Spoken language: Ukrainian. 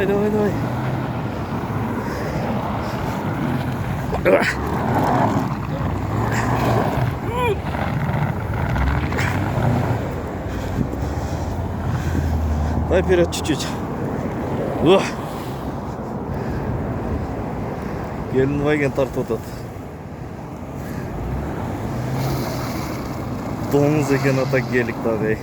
давай, давай. Давай вперед чуть-чуть. О! Геленваген тартып атат. Доңыз екен ата гелик тағы.